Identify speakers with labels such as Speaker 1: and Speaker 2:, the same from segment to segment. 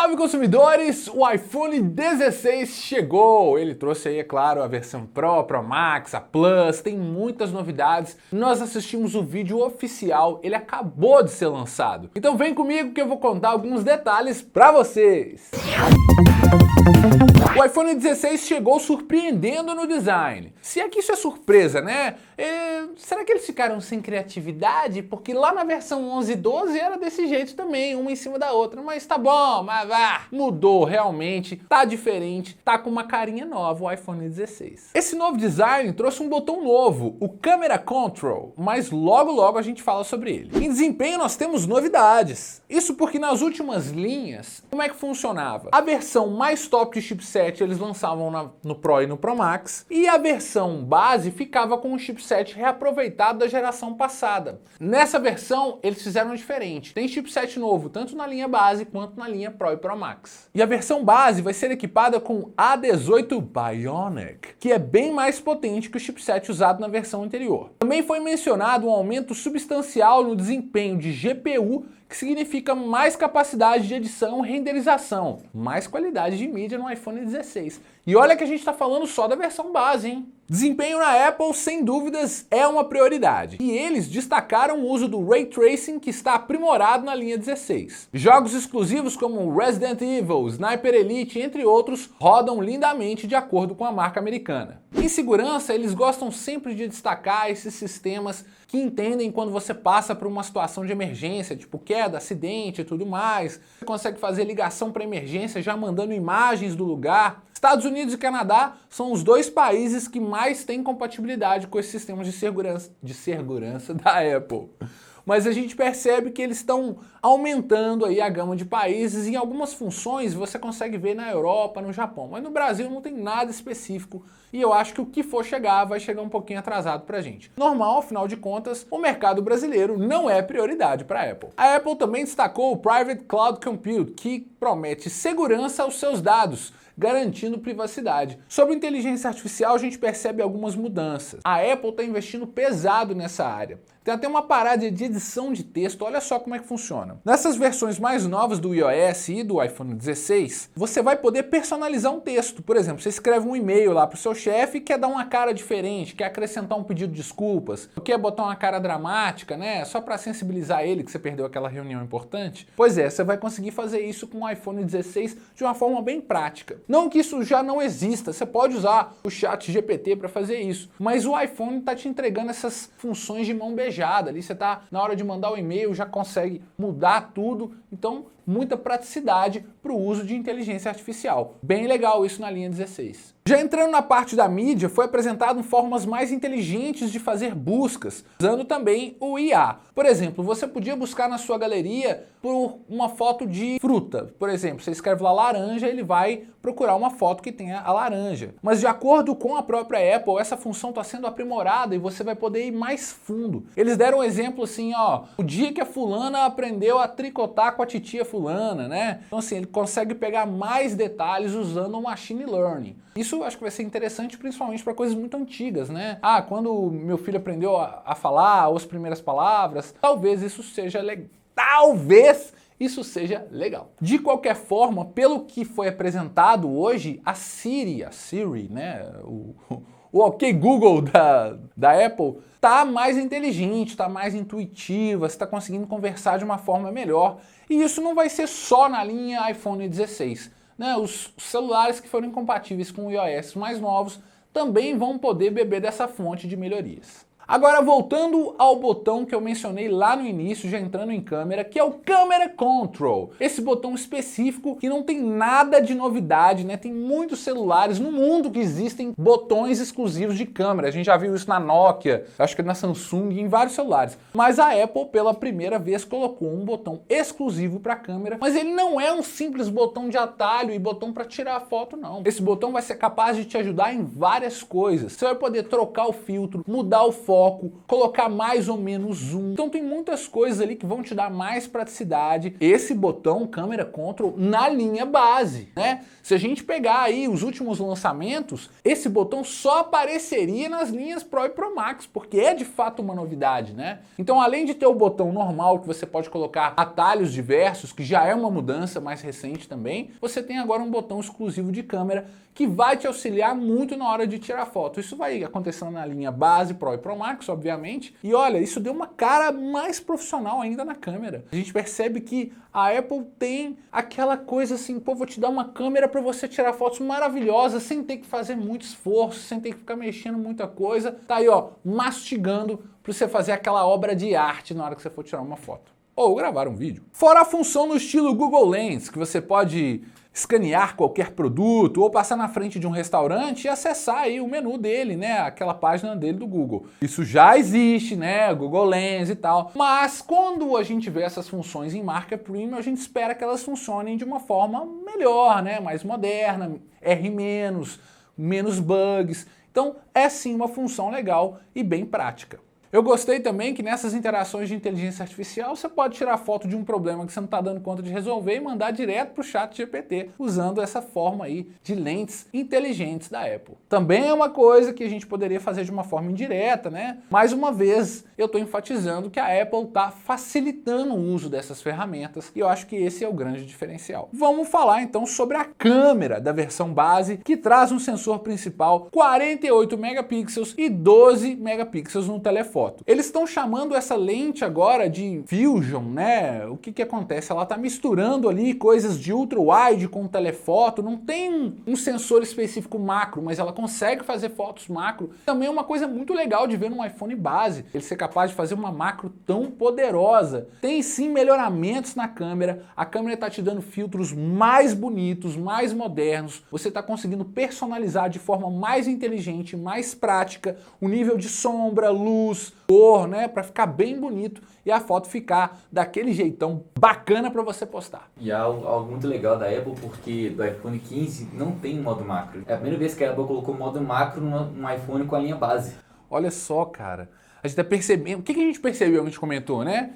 Speaker 1: Salve consumidores! O iPhone 16 chegou! Ele trouxe aí, é claro, a versão Pro, Pro Max, a Plus, tem muitas novidades. Nós assistimos o vídeo oficial, ele acabou de ser lançado. Então vem comigo que eu vou contar alguns detalhes pra vocês. O iPhone 16 chegou surpreendendo no design. Se é que isso é surpresa, né? Será que eles ficaram sem criatividade? Porque lá na versão 11 e 12 era desse jeito também, uma em cima da outra. Mas tá bom, mas mudou realmente, tá diferente, tá com uma carinha nova o iPhone 16. Esse novo design trouxe um botão novo, o Camera Control, mas logo a gente fala sobre ele. Em desempenho nós temos novidades. Isso porque nas últimas linhas, como é que funcionava? A versão mais top de chipset eles lançavam no Pro e no Pro Max, e a versão base ficava com o chipset reaproveitado da geração passada. Nessa versão eles fizeram diferente. Tem chipset novo tanto na linha base quanto na linha Pro e Pro Max. E a versão base vai ser equipada com A18 Bionic, que é bem mais potente que o chipset usado na versão anterior. Também foi mencionado um aumento substancial no desempenho de GPU, que significa mais capacidade de edição e renderização, mais qualidade de mídia no iPhone 16. E olha que a gente está falando só da versão base, hein? Desempenho na Apple, sem dúvidas, é uma prioridade. E eles destacaram o uso do Ray Tracing, que está aprimorado na linha 16. Jogos exclusivos como Resident Evil, Sniper Elite, entre outros, rodam lindamente de acordo com a marca americana. Em segurança, eles gostam sempre de destacar esses sistemas que entendem quando você passa por uma situação de emergência, tipo queda, acidente e tudo mais. Você consegue fazer ligação para emergência já mandando imagens do lugar. Estados Unidos e Canadá são os dois países que mais têm compatibilidade com esses sistemas de segurança da Apple. Mas a gente percebe que eles estão aumentando aí a gama de países e em algumas funções você consegue ver na Europa, no Japão. Mas no Brasil não tem nada específico e eu acho que o que for chegar vai chegar um pouquinho atrasado pra gente. Normal, afinal de contas, o mercado brasileiro não é prioridade para a Apple. A Apple também destacou o Private Cloud Compute, que promete segurança aos seus dados, garantindo privacidade. Sobre inteligência artificial, a gente percebe algumas mudanças. A Apple está investindo pesado nessa área. Tem até uma parada de edição de texto, olha só como é que funciona. Nessas versões mais novas do iOS e do iPhone 16, você vai poder personalizar um texto. Por exemplo, você escreve um e-mail lá para o seu chefe e quer dar uma cara diferente, quer acrescentar um pedido de desculpas, quer botar uma cara dramática, né? Só para sensibilizar ele que você perdeu aquela reunião importante. Pois é, você vai conseguir fazer isso com o iPhone 16 de uma forma bem prática. Não que isso já não exista, você pode usar o ChatGPT para fazer isso, mas o iPhone está te entregando essas funções de mão beijada. Ali você tá na hora de mandar o e-mail, já consegue mudar tudo, então muita praticidade para o uso de inteligência artificial. Bem legal isso na linha 16. Já entrando na parte da mídia, foi apresentado formas mais inteligentes de fazer buscas, usando também o IA. Por exemplo, você podia buscar na sua galeria por uma foto de fruta. Por exemplo, você escreve lá laranja, ele vai procurar uma foto que tenha a laranja. Mas de acordo com a própria Apple, essa função está sendo aprimorada e você vai poder ir mais fundo. Eles deram um exemplo assim, ó, o dia que a fulana aprendeu a tricotar com a titia fulana, né? Então assim, ele consegue pegar mais detalhes usando o machine learning. Isso eu acho que vai ser interessante principalmente para coisas muito antigas, né? Ah, quando meu filho aprendeu a falar as primeiras palavras, talvez isso seja legal. Talvez isso seja legal. De qualquer forma, pelo que foi apresentado hoje, a Siri, né? O OK Google da Apple tá mais inteligente, tá mais intuitiva, você tá conseguindo conversar de uma forma melhor. E isso não vai ser só na linha iPhone 16. Né, os celulares que forem compatíveis com o iOS mais novos também vão poder beber dessa fonte de melhorias. Agora voltando ao botão que eu mencionei lá no início, já entrando em câmera, que é o Camera Control. Esse botão específico que não tem nada de novidade, né? Tem muitos celulares no mundo que existem botões exclusivos de câmera. A gente já viu isso na Nokia, acho que na Samsung e em vários celulares. Mas a Apple pela primeira vez colocou um botão exclusivo para câmera, mas ele não é um simples botão de atalho e botão para tirar a foto, não. Esse botão vai ser capaz de te ajudar em várias coisas. Você vai poder trocar o filtro, mudar o foco, foco, colocar mais ou menos zoom. Então tem muitas coisas ali que vão te dar mais praticidade. Esse botão Camera Control na linha base, né? Se a gente pegar aí os últimos lançamentos, esse botão só apareceria nas linhas Pro e Pro Max, porque é de fato uma novidade, né? Então, além de ter o botão normal, que você pode colocar atalhos diversos, que já é uma mudança mais recente também, você tem agora um botão exclusivo de câmera que vai te auxiliar muito na hora de tirar foto. Isso vai acontecendo na linha base, Pro e Pro Max, obviamente. E olha, isso deu uma cara mais profissional ainda na câmera. A gente percebe que a Apple tem aquela coisa assim, pô, vou te dar uma câmera para você tirar fotos maravilhosas, sem ter que fazer muito esforço, sem ter que ficar mexendo muita coisa. Tá aí, ó, mastigando para você fazer aquela obra de arte na hora que você for tirar uma foto. Ou gravar um vídeo. Fora a função no estilo Google Lens, que você pode escanear qualquer produto ou passar na frente de um restaurante e acessar aí o menu dele, né, aquela página dele do Google. Isso já existe, né, Google Lens e tal, mas quando a gente vê essas funções em marca premium, a gente espera que elas funcionem de uma forma melhor, né, mais moderna, erre menos bugs. Então é sim uma função legal e bem prática. Eu gostei também que nessas interações de inteligência artificial você pode tirar foto de um problema que você não está dando conta de resolver e mandar direto para o ChatGPT, usando essa forma aí de lentes inteligentes da Apple. Também é uma coisa que a gente poderia fazer de uma forma indireta, né? Mais uma vez, eu estou enfatizando que a Apple está facilitando o uso dessas ferramentas e eu acho que esse é o grande diferencial. Vamos falar então sobre a câmera da versão base, que traz um sensor principal 48 megapixels e 12 megapixels no telefoto. Eles estão chamando essa lente agora de Fusion, né? O que acontece? Ela está misturando ali coisas de ultra-wide com telefoto, não tem um sensor específico macro, mas ela consegue fazer fotos macro. Também é uma coisa muito legal de ver no iPhone base, ele ser capaz de fazer uma macro tão poderosa. Tem sim melhoramentos na câmera, a câmera está te dando filtros mais bonitos, mais modernos, você está conseguindo personalizar de forma mais inteligente, mais prática, o nível de sombra, luz, cor, né, para ficar bem bonito e a foto ficar daquele jeitão bacana para você postar.
Speaker 2: E algo muito legal da Apple, porque do iPhone 15 não tem modo macro. É a primeira vez que a Apple colocou modo macro no iPhone com a linha base.
Speaker 1: Olha só, cara, a gente tá percebendo, o que a gente percebeu, a gente comentou, né?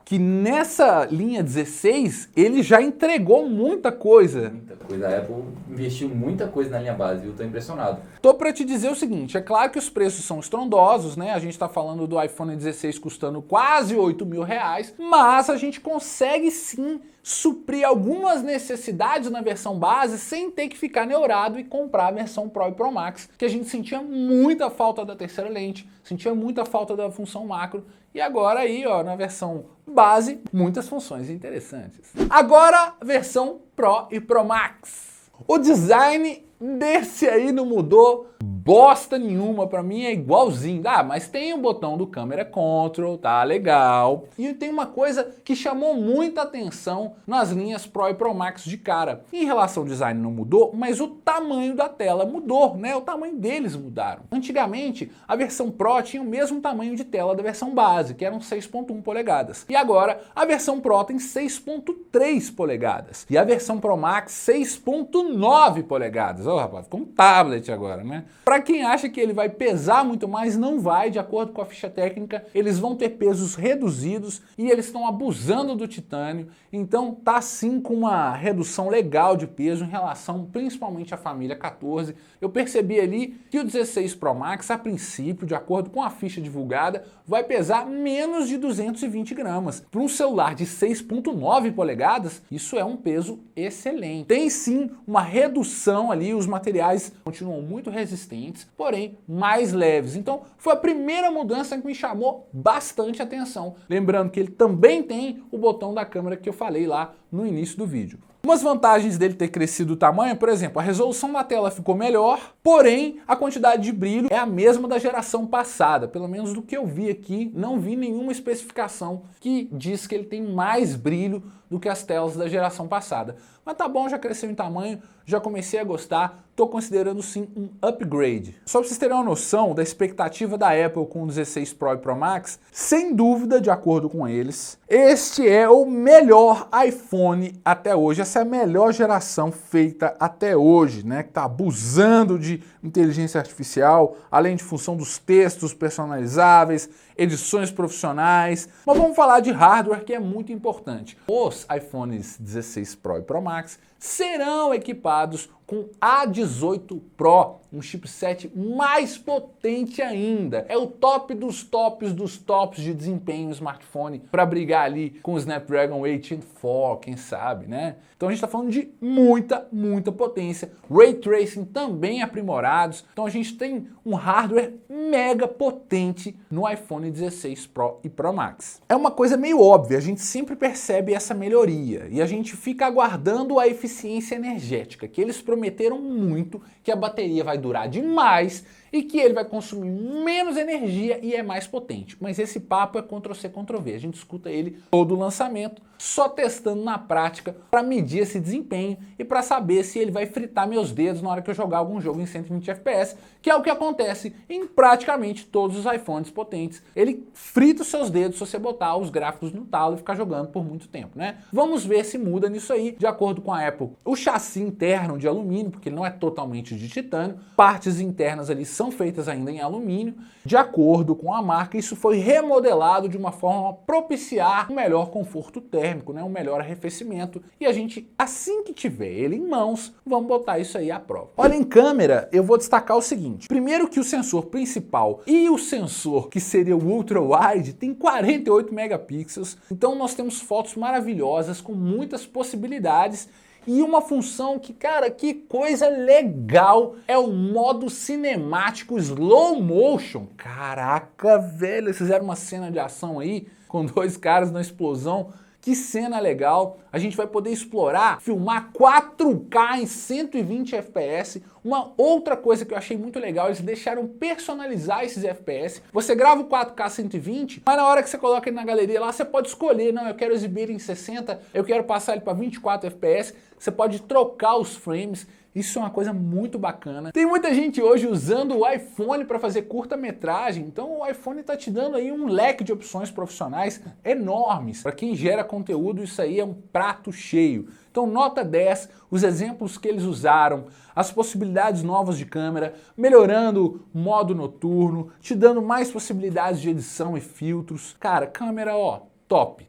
Speaker 1: Que nessa linha 16 ele já entregou muita coisa.
Speaker 2: Muita coisa. A Apple investiu muita coisa na linha base, eu tô impressionado.
Speaker 1: Tô para te dizer o seguinte, é claro que os preços são estrondosos, né? A gente tá falando do iPhone 16 custando quase R$8.000, mas a gente consegue sim suprir algumas necessidades na versão base sem ter que ficar neurado e comprar a versão Pro e Pro Max, que a gente sentia muita falta da terceira lente, sentia muita falta da função macro, e agora aí, ó, na versão base, muitas funções interessantes. Agora, a versão Pro e Pro Max. O design desse aí não mudou bosta nenhuma, pra mim é igualzinho. Ah, mas tem o botão do Camera Control, tá legal. E tem uma coisa que chamou muita atenção nas linhas Pro e Pro Max de cara. Em relação ao design não mudou, mas o tamanho da tela mudou, né? O tamanho deles mudaram. Antigamente, a versão Pro tinha o mesmo tamanho de tela da versão base, que eram 6.1 polegadas. E agora, a versão Pro tem 6.3 polegadas. E a versão Pro Max, 6.9 polegadas. Ó, rapaz, ficou um tablet agora, né? Para quem acha que ele vai pesar muito mais, não vai, de acordo com a ficha técnica, eles vão ter pesos reduzidos e eles estão abusando do titânio, então tá sim com uma redução legal de peso em relação principalmente à família 14. Eu percebi ali que o 16 Pro Max, a princípio, de acordo com a ficha divulgada, vai pesar menos de 220 gramas. Para um celular de 6.9 polegadas, isso é um peso excelente. Tem sim uma redução ali, os materiais continuam muito resistentes, porém mais leves. Então foi a primeira mudança que me chamou bastante atenção. Lembrando que ele também tem o botão da câmera que eu falei lá no início do vídeo. Umas vantagens dele ter crescido o tamanho, por exemplo, a resolução da tela ficou melhor, porém a quantidade de brilho é a mesma da geração passada, pelo menos do que eu vi aqui, não vi nenhuma especificação que diz que ele tem mais brilho do que as telas da geração passada. Mas tá bom, já cresceu em tamanho, já comecei a gostar, tô considerando sim um upgrade. Só para vocês terem uma noção da expectativa da Apple com o 16 Pro e Pro Max, sem dúvida, de acordo com eles, este é o melhor iPhone até hoje. Essa é a melhor geração feita até hoje, né? Que tá abusando de inteligência artificial, além de função dos textos personalizáveis, edições profissionais. Mas vamos falar de hardware, que é muito importante. Os iPhones 16 Pro e Pro Max serão equipados com A18 Pro, um chipset mais potente ainda. É o top dos tops dos tops de desempenho smartphone para brigar ali com o Snapdragon 804, quem sabe, né? Então a gente está falando de muita potência. Ray Tracing também aprimorados. Então a gente tem um hardware mega potente no iPhone 16 Pro e Pro Max. É uma coisa meio óbvia, a gente sempre percebe essa melhoria e a gente fica aguardando a eficiência energética, que eles prometeram muito que a bateria vai durar demais e que ele vai consumir menos energia e é mais potente. Mas esse papo é Ctrl-C, Ctrl-V. A gente escuta ele todo o lançamento, só testando na prática para medir esse desempenho e para saber se ele vai fritar meus dedos na hora que eu jogar algum jogo em 120 FPS, que é o que acontece em praticamente todos os iPhones potentes. Ele frita os seus dedos se você botar os gráficos no talo e ficar jogando por muito tempo, né? Vamos ver se muda nisso aí, de acordo com a Apple. O chassi interno de alumínio, porque ele não é totalmente de titânio, partes internas ali são feitas ainda em alumínio. De acordo com a marca, isso foi remodelado de uma forma a propiciar um melhor conforto térmico, né? Um melhor arrefecimento. E a gente, assim que tiver ele em mãos, vamos botar isso aí à prova. Olha, em câmera, eu vou destacar o seguinte. Primeiro que o sensor principal e o sensor que seria o Ultra Wide tem 48 megapixels. Então nós temos fotos maravilhosas com muitas possibilidades. E uma função que, cara, que coisa legal, é o modo cinemático slow motion. Caraca, velho, eles fizeram uma cena de ação aí com dois caras na explosão. Que cena legal. A gente vai poder explorar, filmar 4K em 120 FPS. Uma outra coisa que eu achei muito legal, eles deixaram personalizar esses FPS. Você grava o 4K 120, mas na hora que você coloca ele na galeria lá, você pode escolher, não, eu quero exibir em 60, eu quero passar ele para 24 FPS. Você pode trocar os frames. Isso é uma coisa muito bacana. Tem muita gente hoje usando o iPhone para fazer curta-metragem, então o iPhone está te dando aí um leque de opções profissionais enormes. Para quem gera conteúdo, isso aí é um prato cheio. Então nota 10, os exemplos que eles usaram, as possibilidades novas de câmera, melhorando o modo noturno, te dando mais possibilidades de edição e filtros. Cara, câmera, ó, top.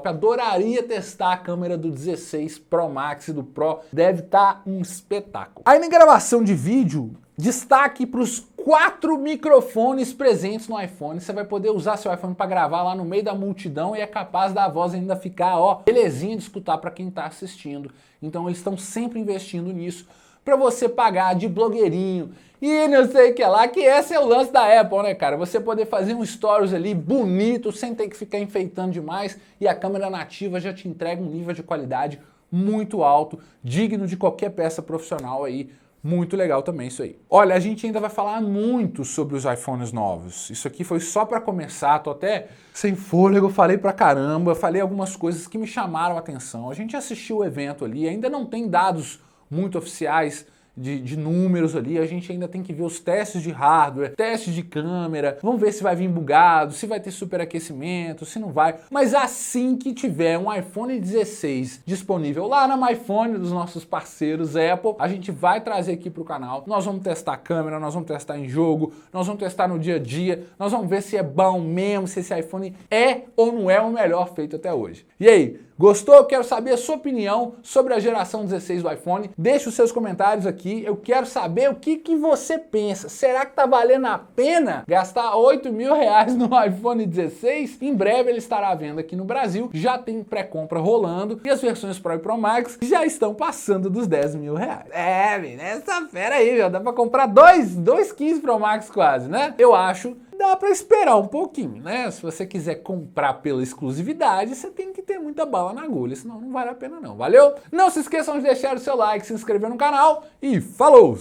Speaker 1: Adoraria testar a câmera do 16 Pro Max e do Pro. Deve estar um espetáculo. Aí na gravação de vídeo, destaque para os 4 microfones presentes no iPhone. Você vai poder usar seu iPhone para gravar lá no meio da multidão e é capaz da voz ainda ficar, ó, belezinha de escutar para quem está assistindo. Então eles estão sempre investindo nisso para você pagar de blogueirinho e não sei o que lá, que esse é o lance da Apple, né, cara? Você poder fazer um stories ali bonito, sem ter que ficar enfeitando demais, e a câmera nativa já te entrega um nível de qualidade muito alto, digno de qualquer peça profissional aí. Muito legal também isso aí. Olha, a gente ainda vai falar muito sobre os iPhones novos. Isso aqui foi só para começar, tô até sem fôlego, falei pra caramba, falei algumas coisas que me chamaram a atenção. A gente assistiu o evento ali, ainda não tem dados muito oficiais de números ali, a gente ainda tem que ver os testes de hardware, testes de câmera, vamos ver se vai vir bugado, se vai ter superaquecimento, se não vai. Mas assim que tiver um iPhone 16 disponível lá na MyPhone dos nossos parceiros Apple, a gente vai trazer aqui pro canal, nós vamos testar a câmera, nós vamos testar em jogo, nós vamos testar no dia a dia, nós vamos ver se é bom mesmo, se esse iPhone é ou não é o melhor feito até hoje. E aí, gostou? Eu quero saber a sua opinião sobre a geração 16 do iPhone. Deixe os seus comentários aqui. Eu quero saber o que você pensa. Será que tá valendo a pena gastar R$8.000 no iPhone 16? Em breve ele estará à venda aqui no Brasil. Já tem pré-compra rolando e as versões Pro e Pro Max já estão passando dos R$10.000. É, menina, essa fera aí, meu, dá pra comprar dois 15 Pro Max quase, né? Eu acho dá para esperar um pouquinho, né? Se você quiser comprar pela exclusividade, você tem que ter muita bala na agulha, senão não vale a pena não, valeu? Não se esqueçam de deixar o seu like, se inscrever no canal e falou!